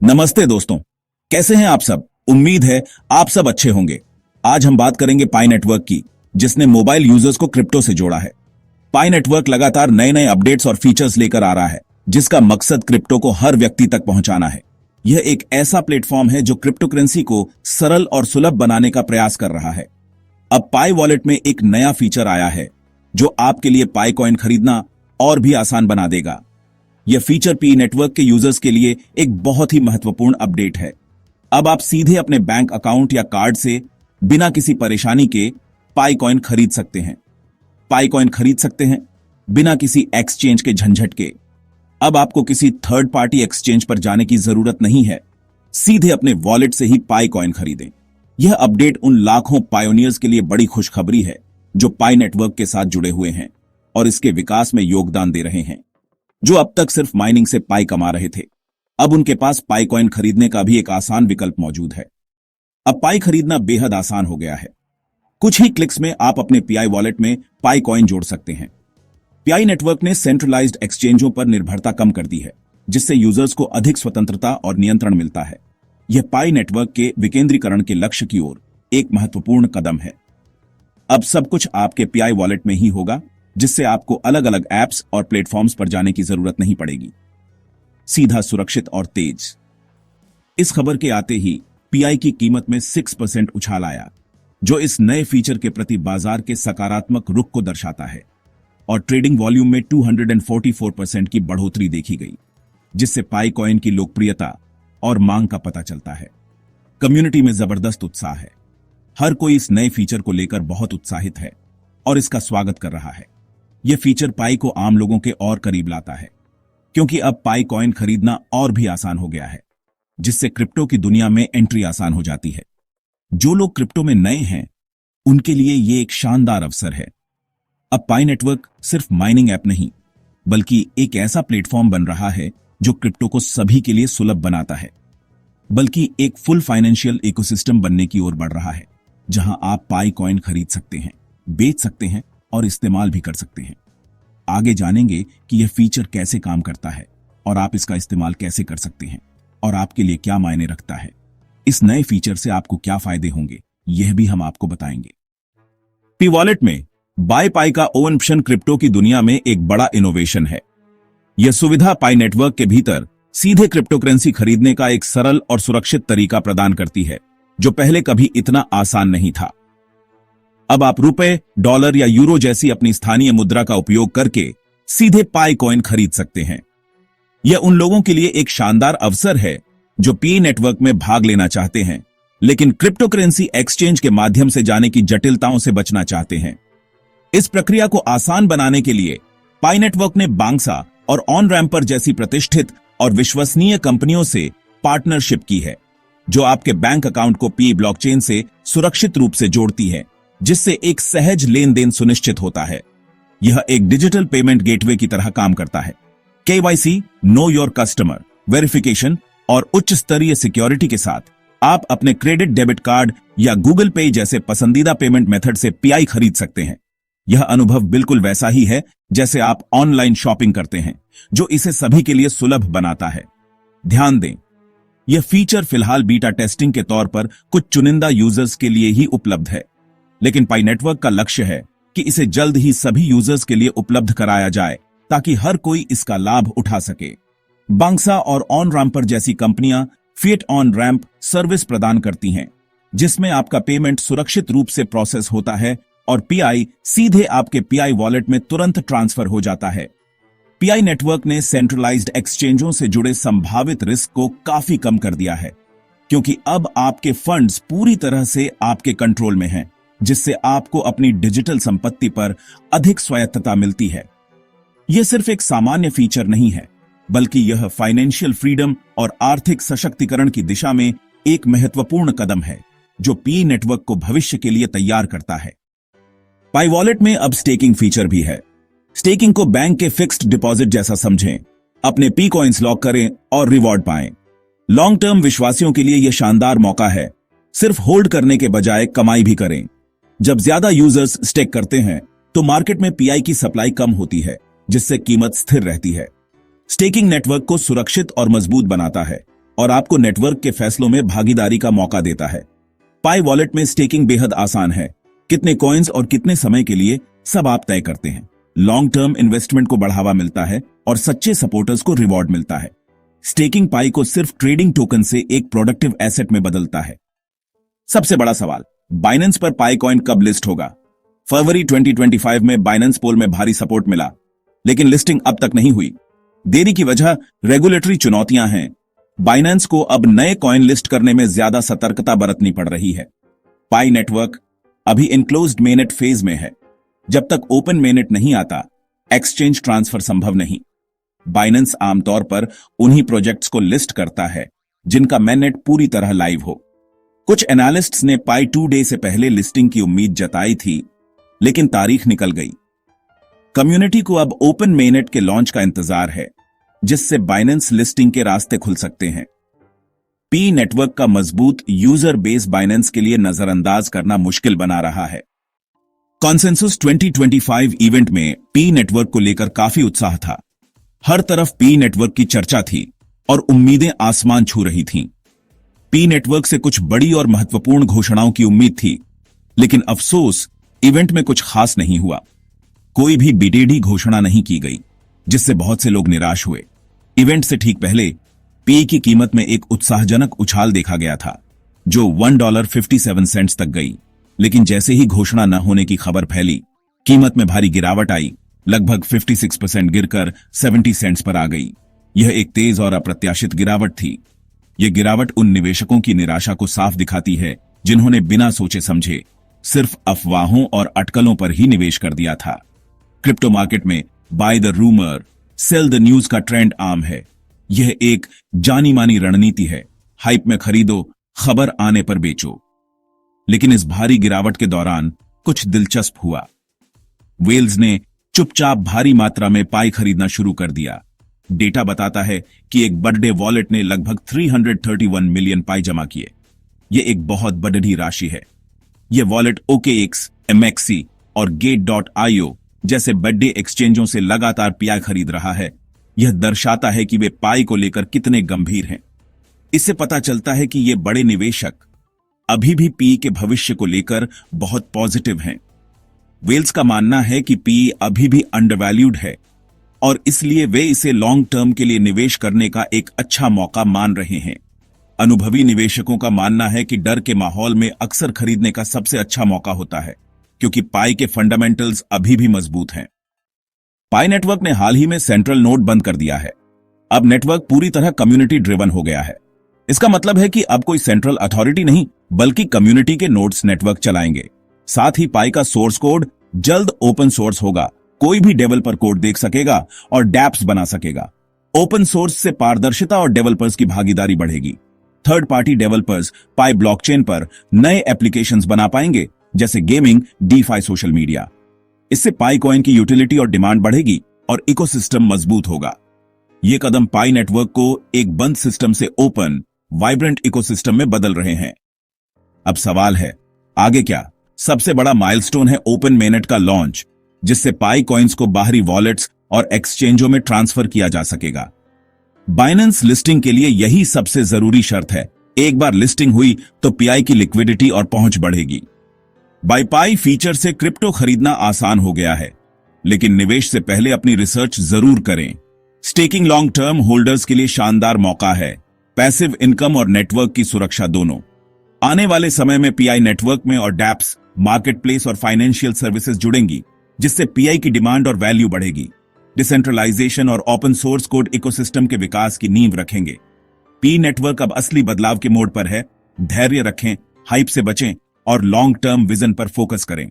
नमस्ते दोस्तों। कैसे हैं आप सब? उम्मीद है आप सब अच्छे होंगे। आज हम बात करेंगे पाई नेटवर्क की, जिसने मोबाइल यूजर्स को क्रिप्टो से जोड़ा है। पाई नेटवर्क लगातार नए नए अपडेट्स और फीचर्स लेकर आ रहा है, जिसका मकसद क्रिप्टो को हर व्यक्ति तक पहुंचाना है। यह एक ऐसा प्लेटफॉर्म है जो क्रिप्टो करेंसी को सरल और सुलभ बनाने का प्रयास कर रहा है। अब पाई वॉलेट में एक नया फीचर आया है जो आपके लिए पाई कॉइन खरीदना और भी आसान बना देगा। यह फीचर पी नेटवर्क के यूजर्स के लिए एक बहुत ही महत्वपूर्ण अपडेट है। अब आप सीधे अपने बैंक अकाउंट या कार्ड से बिना किसी परेशानी के पाई कॉइन खरीद सकते हैं। पाई कॉइन खरीद सकते हैं बिना किसी एक्सचेंज के झंझट के। अब आपको किसी थर्ड पार्टी एक्सचेंज पर जाने की जरूरत नहीं है। सीधे अपने वॉलेट से ही पाई कॉइन खरीदें। यह अपडेट उन लाखों पायोनियर्स के लिए बड़ी खुशखबरी है जो पाई नेटवर्क के साथ जुड़े हुए हैं और इसके विकास में योगदान दे रहे हैं। जो अब तक सिर्फ माइनिंग से पाई कमा रहे थे, अब उनके पास पाई कॉइन खरीदने का भी एक आसान विकल्प मौजूद है। अब पाई खरीदना बेहद आसान हो गया है। कुछ ही क्लिक्स में आप अपने पीआई वॉलेट में पाई कॉइन जोड़ सकते हैं। पीआई नेटवर्क ने सेंट्रलाइज्ड एक्सचेंजों पर निर्भरता कम कर दी है, जिससे यूजर्स को अधिक स्वतंत्रता और नियंत्रण मिलता है। यह पाई नेटवर्क के विकेंद्रीकरण के लक्ष्य की ओर एक महत्वपूर्ण कदम है। अब सब कुछ आपके पीआई वॉलेट में ही होगा, जिससे आपको अलग अलग ऐप्स और प्लेटफॉर्म्स पर जाने की जरूरत नहीं पड़ेगी। सीधा, सुरक्षित और तेज। इस खबर के आते ही पीआई की कीमत में 6% उछाल आया, जो इस नए फीचर के प्रति बाजार के सकारात्मक रुख को दर्शाता है। और ट्रेडिंग वॉल्यूम में 244% की बढ़ोतरी देखी गई, जिससे पाई कॉइन की लोकप्रियता और मांग का पता चलता है। कम्युनिटी में जबरदस्त उत्साह है। हर कोई इस नए फीचर को लेकर बहुत उत्साहित है और इसका स्वागत कर रहा है। यह फीचर पाई को आम लोगों के और करीब लाता है, क्योंकि अब पाई कॉइन खरीदना और भी आसान हो गया है, जिससे क्रिप्टो की दुनिया में एंट्री आसान हो जाती है। जो लोग क्रिप्टो में नए हैं, उनके लिए यह एक शानदार अवसर है। अब पाई नेटवर्क सिर्फ माइनिंग ऐप नहीं, बल्कि एक ऐसा प्लेटफॉर्म बन रहा है जो क्रिप्टो को सभी के लिए सुलभ बनाता है, बल्कि एक फुल फाइनेंशियल इकोसिस्टम बनने की ओर बढ़ रहा है, जहां आप पाई कॉइन खरीद सकते हैं, बेच सकते हैं और इस्तेमाल भी कर सकते हैं। आगे जानेंगे कि यह फीचर कैसे काम करता है और आप इसका इस्तेमाल कैसे कर सकते हैं और आपके लिए क्या मायने रखता है। इस नए फीचर से आपको क्या फायदे होंगे, यह भी हम आपको बताएंगे। पी वॉलेट में बाय पाई का ऑप्शन क्रिप्टो की दुनिया में एक बड़ा इनोवेशन है। यह सुविधा पाई नेटवर्क के भीतर सीधे क्रिप्टो करेंसी खरीदने का एक सरल और सुरक्षित तरीका प्रदान करती है, जो पहले कभी इतना आसान नहीं था। अब आप रुपए, डॉलर या यूरो जैसी अपनी स्थानीय मुद्रा का उपयोग करके सीधे पाई कॉइन खरीद सकते हैं। यह उन लोगों के लिए एक शानदार अवसर है जो पी नेटवर्क में भाग लेना चाहते हैं, लेकिन क्रिप्टो करेंसी एक्सचेंज के माध्यम से जाने की जटिलताओं से बचना चाहते हैं। इस प्रक्रिया को आसान बनाने के लिए पाई नेटवर्क ने बांग्सा और ऑन रैम्पर जैसी प्रतिष्ठित और विश्वसनीय कंपनियों से पार्टनरशिप की है, जो आपके बैंक अकाउंट को पी ब्लॉकचेन से सुरक्षित रूप से जोड़ती है, जिससे एक सहज लेन देन सुनिश्चित होता है। यह एक डिजिटल पेमेंट गेटवे की तरह काम करता है। KYC, know your customer verification और उच्च स्तरीय सिक्योरिटी के साथ आप अपने क्रेडिट, डेबिट कार्ड या गूगल पे जैसे पसंदीदा पेमेंट मेथड से पीआई खरीद सकते हैं। यह अनुभव बिल्कुल वैसा ही है जैसे आप ऑनलाइन शॉपिंग करते हैं, जो इसे सभी के लिए सुलभ बनाता है। ध्यान दें, यह फीचर फिलहाल बीटा टेस्टिंग के तौर पर कुछ चुनिंदा यूजर्स के लिए ही उपलब्ध है, लेकिन पाई नेटवर्क का लक्ष्य है कि इसे जल्द ही सभी यूजर्स के लिए उपलब्ध कराया जाए, ताकि हर कोई इसका लाभ उठा सके। बांग्सा और ऑन रैम्पर जैसी कंपनियां फिएट ऑन रैम्प सर्विस प्रदान करती हैं, जिसमें आपका पेमेंट सुरक्षित रूप से प्रोसेस होता है और पीआई सीधे आपके पीआई वॉलेट में तुरंत ट्रांसफर हो जाता है। पीआई नेटवर्क ने सेंट्रलाइज्ड एक्सचेंजों से जुड़े संभावित रिस्क को काफी कम कर दिया है, क्योंकि अब आपके फंड्स पूरी तरह से आपके कंट्रोल में हैं, जिससे आपको अपनी डिजिटल संपत्ति पर अधिक स्वायत्तता मिलती है। यह सिर्फ एक सामान्य फीचर नहीं है, बल्कि यह फाइनेंशियल फ्रीडम और आर्थिक सशक्तिकरण की दिशा में एक महत्वपूर्ण कदम है, जो पी नेटवर्क को भविष्य के लिए तैयार करता है। पाई वॉलेट में अब स्टेकिंग फीचर भी है। स्टेकिंग को बैंक के फिक्स्ड डिपॉजिट जैसा समझें। अपने पी कॉइन्स लॉक करें और रिवॉर्ड पाएं। लॉन्ग टर्म विश्वासियों के लिए यह शानदार मौका है। सिर्फ होल्ड करने के बजाय कमाई भी करें। जब ज्यादा यूजर्स स्टेक करते हैं, तो मार्केट में पीआई की सप्लाई कम होती है, जिससे कीमत स्थिर रहती है। स्टेकिंग नेटवर्क को सुरक्षित और मजबूत बनाता है, और आपको नेटवर्क के फैसलों में भागीदारी का मौका देता है। पाई वॉलेट में स्टेकिंग बेहद आसान है। कितने कॉइन्स और कितने समय के लिए, सब आप तय करते हैं। लॉन्ग टर्म इन्वेस्टमेंट को बढ़ावा मिलता है और सच्चे सपोर्टर्स को रिवॉर्ड मिलता है। स्टेकिंग पाई को सिर्फ ट्रेडिंग टोकन से एक प्रोडक्टिव एसेट में बदलता है। सबसे बड़ा सवाल, बाइनेंस पर पाई कॉइन कब लिस्ट होगा? फरवरी 2025 में बाइनेंस पोल में भारी सपोर्ट मिला, लेकिन लिस्टिंग अब तक नहीं हुई। देरी की वजह रेगुलेटरी चुनौतियां हैं। बाइनेंस को अब नए कॉइन लिस्ट करने में ज्यादा सतर्कता बरतनी पड़ रही है। पाई नेटवर्क अभी इनक्लोज्ड मेनेट फेज में है। जब तक ओपन मेनेट नहीं आता, एक्सचेंज ट्रांसफर संभव नहीं। बाइनेंस आमतौर पर उन्हीं प्रोजेक्ट्स को लिस्ट करता है जिनका मेनेट पूरी तरह लाइव हो। कुछ एनालिस्ट्स ने पाई 2 डे से पहले लिस्टिंग की उम्मीद जताई थी, लेकिन तारीख निकल गई। कम्युनिटी को अब ओपन मेनेट के लॉन्च का इंतजार है, जिससे बाइनेंस लिस्टिंग के रास्ते खुल सकते हैं। पी नेटवर्क का मजबूत यूजर बेस बाइनेंस के लिए नजरअंदाज करना मुश्किल बना रहा है। कॉन्सेंसस 2025 इवेंट में पी नेटवर्क को लेकर काफी उत्साह था। हर तरफ पी नेटवर्क की चर्चा थी और उम्मीदें आसमान छू रही थीं। पी नेटवर्क से कुछ बड़ी और महत्वपूर्ण घोषणाओं की उम्मीद थी, लेकिन अफसोस इवेंट में कुछ खास नहीं हुआ। कोई भी बिडेडी घोषणा नहीं की गई, जिससे बहुत से लोग निराश हुए। इवेंट से ठीक पहले पी की कीमत में एक उत्साहजनक उछाल देखा गया था, जो $1.57 तक गई। लेकिन जैसे ही घोषणा न होने की खबर फैली, कीमत में भारी गिरावट आई। लगभग 56% गिरकर 70 सेंट्स पर आ गई। यह एक तेज और अप्रत्याशित गिरावट थी। यह गिरावट उन निवेशकों की निराशा को साफ दिखाती है जिन्होंने बिना सोचे समझे सिर्फ अफवाहों और अटकलों पर ही निवेश कर दिया था। क्रिप्टो मार्केट में buy the rumour, sell the news का ट्रेंड आम है। यह एक जानी मानी रणनीति है। हाइप में खरीदो, खबर आने पर बेचो। लेकिन इस भारी गिरावट के दौरान कुछ दिलचस्प हुआ। वेल्स ने चुपचाप भारी मात्रा में पाई खरीदना शुरू कर दिया। डेटा बताता है कि एक बर्थडे वॉलेट ने लगभग 331 मिलियन पाई जमा किए। यह एक बहुत बड़ी राशि है। यह वॉलेट OKX, MXC और Gate.io जैसे बर्थडे एक्सचेंजों से लगातार पाई खरीद रहा है। यह दर्शाता है कि वे पाई को लेकर कितने गंभीर हैं। इससे पता चलता है कि ये बड़े निवेशक अभी भी पी के भविष्य को लेकर बहुत पॉजिटिव हैं। वेल्स का मानना है कि पी अभी भी अंडरवैल्यूड है और इसलिए वे इसे लॉन्ग टर्म के लिए निवेश करने का एक अच्छा मौका मान रहे हैं। अनुभवी निवेशकों का मानना है कि डर के माहौल में अक्सर खरीदने का सबसे अच्छा मौका होता है, क्योंकि पाई के फंडामेंटल्स अभी भी मजबूत हैं। पाई नेटवर्क ने हाल ही में सेंट्रल नोड बंद कर दिया है। अब नेटवर्क पूरी तरह कम्युनिटी ड्रिवन हो गया है। इसका मतलब है कि अब कोई सेंट्रल अथॉरिटी नहीं, बल्कि कम्युनिटी के नोड्स नेटवर्क चलाएंगे। साथ ही पाई का सोर्स कोड जल्द ओपन सोर्स होगा। कोई भी डेवलपर कोड देख सकेगा और डैप्स बना सकेगा। ओपन सोर्स से पारदर्शिता और डेवलपर्स की भागीदारी बढ़ेगी। थर्ड पार्टी डेवलपर्स पाई ब्लॉकचेन पर नए एप्लीकेशंस बना पाएंगे, जैसे गेमिंग, डीफाई, सोशल मीडिया। इससे पाई कॉइन की यूटिलिटी और डिमांड बढ़ेगी और इकोसिस्टम मजबूत होगा। ये कदम पाई नेटवर्क को एक बंद सिस्टम से ओपन, वाइब्रेंट इकोसिस्टम में बदल रहे हैं। अब सवाल है, आगे क्या? सबसे बड़ा माइलस्टोन है ओपन मेनेट का लॉन्च, जिससे पाई कॉइन्स को बाहरी वॉलेट्स और एक्सचेंजों में ट्रांसफर किया जा सकेगा। बाइनेंस लिस्टिंग के लिए यही सबसे जरूरी शर्त है। एक बार लिस्टिंग हुई तो पीआई की लिक्विडिटी और पहुंच बढ़ेगी। बाय पाई फीचर से क्रिप्टो खरीदना आसान हो गया है, लेकिन निवेश से पहले अपनी रिसर्च जरूर करें। स्टेकिंग लॉन्ग टर्म होल्डर्स के लिए शानदार मौका है। पैसिव इनकम और नेटवर्क की सुरक्षा दोनों। आने वाले समय में पीआई नेटवर्क में और डैप्स, मार्केट प्लेस और फाइनेंशियल सर्विसेज जुड़ेंगी, जिससे पीआई की डिमांड और वैल्यू बढ़ेगी। डिसेंट्रलाइजेशन और ओपन सोर्स कोड इकोसिस्टम के विकास की नींव रखेंगे। पी नेटवर्क अब असली बदलाव के मोड पर है। धैर्य रखें, हाइप से बचें और लॉन्ग टर्म विजन पर फोकस करें।